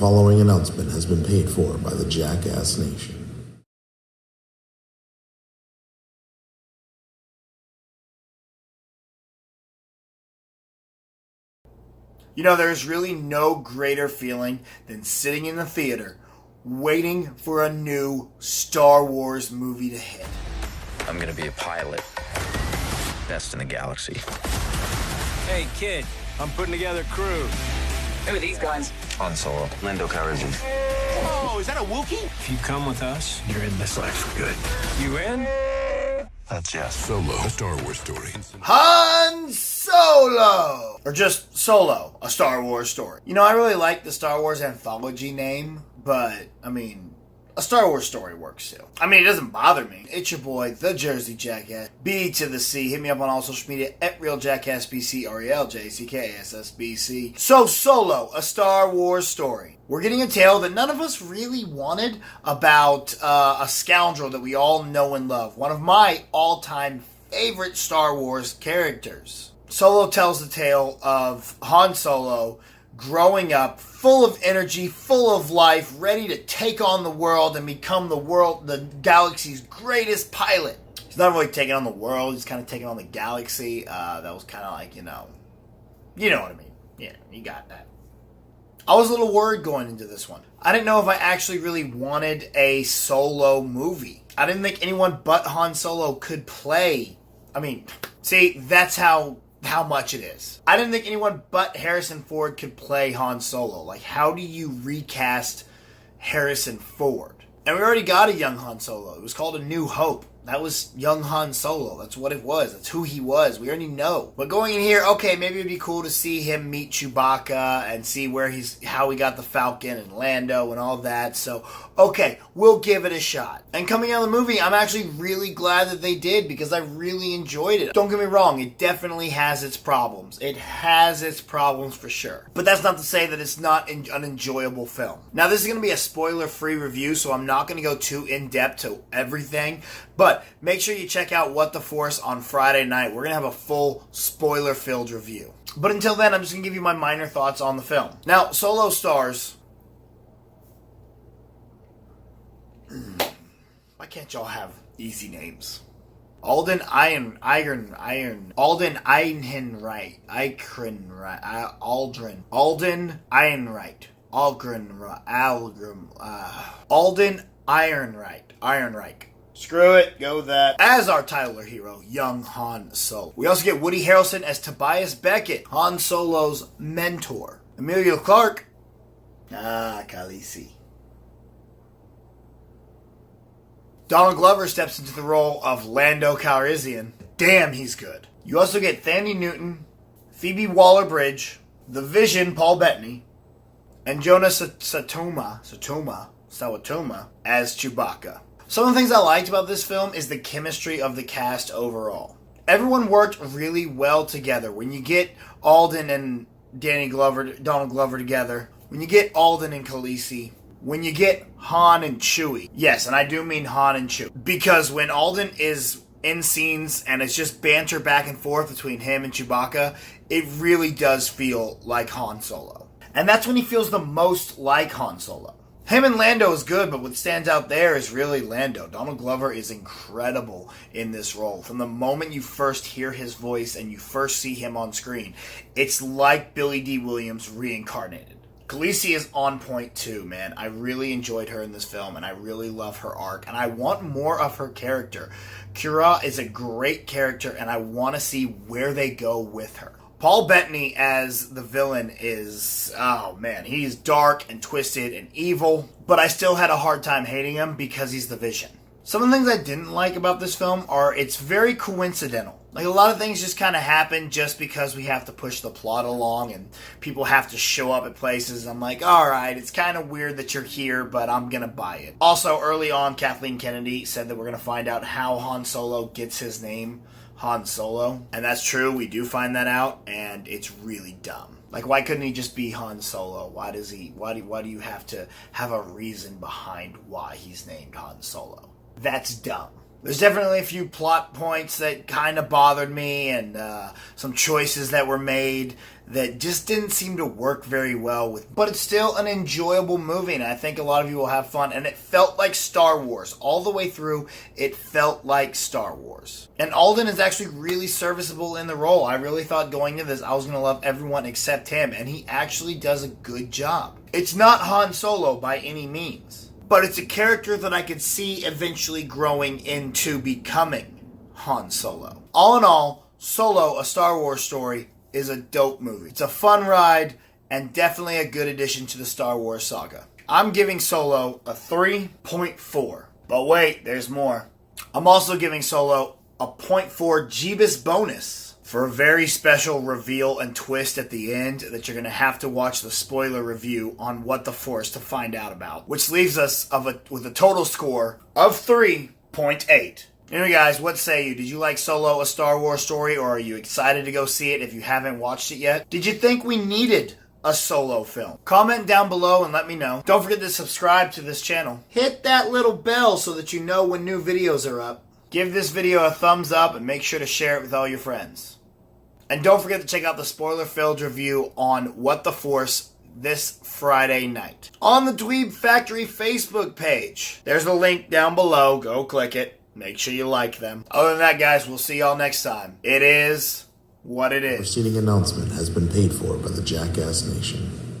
following announcement has been paid for by the Jackass Nation. You know, there's really no greater feeling than sitting in the theater waiting for a new Star Wars movie to hit. I'm gonna be a pilot. Best in the galaxy. Hey, kid, I'm putting together a crew. Who are these guys? Han Solo, Lando Calrissian. Oh, is that a Wookiee? If you come with us, you're in this life for good. You in? That's yes. Solo, a Star Wars story. Han Solo! Or just Solo, a Star Wars story. You know, I really like the Star Wars anthology name, but, I mean, a Star Wars story works too. I mean, it doesn't bother me. It's your boy, the Jersey Jackass, B to the C. Hit me up on all social media at RealJackassBC, RealJackassBC. So, Solo, a Star Wars story. We're getting a tale that none of us really wanted about a scoundrel that we all know and love. One of my all-time favorite Star Wars characters. Solo tells the tale of Han Solo growing up, full of energy, full of life, ready to take on the world and become the galaxy's greatest pilot. He's not really taking on the world, he's kind of taking on the galaxy. That was kind of like, you know what I mean. Yeah, you got that. I was a little worried going into this one. I didn't know if I actually really wanted a Solo movie. I didn't think anyone but Han Solo could play. I mean, see, that's how much it is. I didn't think anyone but Harrison Ford could play Han Solo. Like, how do you recast Harrison Ford? And we already got a young Han Solo. It was called A New Hope. That was young Han Solo. That's what it was. That's who he was. We already know. But going in here, okay, maybe it'd be cool to see him meet Chewbacca and see how he got the Falcon and Lando and all that. So, okay, we'll give it a shot. And coming out of the movie, I'm actually really glad that they did because I really enjoyed it. Don't get me wrong, it definitely has its problems. It has its problems for sure. But that's not to say that it's not an enjoyable film. Now, this is going to be a spoiler-free review, so I'm not going to go too in-depth to everything. But make sure you check out What the Force on Friday night. We're going to have a full spoiler-filled review. But until then, I'm just going to give you my minor thoughts on the film. Now, Solo stars... Why can't y'all have easy names? Alden Ehrenreich. Aldrin Ehrenreich. Screw it, go with that. As our title hero, young Han Solo. We also get Woody Harrelson as Tobias Beckett, Han Solo's mentor. Emilia Clarke, Khaleesi. Donald Glover steps into the role of Lando Calrissian. Damn, he's good. You also get Thandie Newton, Phoebe Waller-Bridge, The Vision, Paul Bettany, and Jonah Sawatuma as Chewbacca. Some of the things I liked about this film is the chemistry of the cast overall. Everyone worked really well together. When you get Alden and Donald Glover together, when you get Alden and Khaleesi, when you get Han and Chewie. Yes, and I do mean Han and Chewie. Because when Alden is in scenes and it's just banter back and forth between him and Chewbacca, it really does feel like Han Solo. And that's when he feels the most like Han Solo. Him and Lando is good, but what stands out there is really Lando. Donald Glover is incredible in this role. From the moment you first hear his voice and you first see him on screen, it's like Billy D. Williams reincarnated. Khaleesi is on point too, man. I really enjoyed her in this film, and I really love her arc, and I want more of her character. Qi'ra is a great character, and I want to see where they go with her. Paul Bettany as the villain is, oh man, he's dark and twisted and evil, but I still had a hard time hating him because he's the Vision. Some of the things I didn't like about this film are it's very coincidental. Like, a lot of things just kind of happen just because we have to push the plot along and people have to show up at places. I'm like, alright, it's kind of weird that you're here, but I'm gonna buy it. Also, early on, Kathleen Kennedy said that we're gonna find out how Han Solo gets his name, Han Solo. And that's true, we do find that out, and it's really dumb. Like, why couldn't he just be Han Solo? Why do you have to have a reason behind why he's named Han Solo? That's dumb. There's definitely a few plot points that kind of bothered me, and some choices that were made that just didn't seem to work very well with. But it's still an enjoyable movie, and I think a lot of you will have fun. And it felt like Star Wars all the way through. It felt like Star Wars. And Alden is actually really serviceable in the role. I really thought going into this I was going to love everyone except him, and he actually does a good job. It's not Han Solo by any means, but it's a character that I could see eventually growing into becoming Han Solo. All in all, Solo, A Star Wars Story, is a dope movie. It's a fun ride and definitely a good addition to the Star Wars saga. I'm giving Solo a 3.4. But wait, there's more. I'm also giving Solo a 0.4 Jeebus bonus for a very special reveal and twist at the end that you're going to have to watch the spoiler review on What the Force to find out about, which leaves us with a total score of 3.8. Anyway, guys, what say you? Did you like Solo, A Star Wars Story, or are you excited to go see it if you haven't watched it yet? Did you think we needed a Solo film? Comment down below and let me know. Don't forget to subscribe to this channel. Hit that little bell so that you know when new videos are up. Give this video a thumbs up and make sure to share it with all your friends. And don't forget to check out the spoiler-filled review on What the Force this Friday night on the Dweeb Factory Facebook page. There's a link down below. Go click it. Make sure you like them. Other than that, guys, we'll see y'all next time. It is what it is. Preceding announcement has been paid for by the Jackass Nation.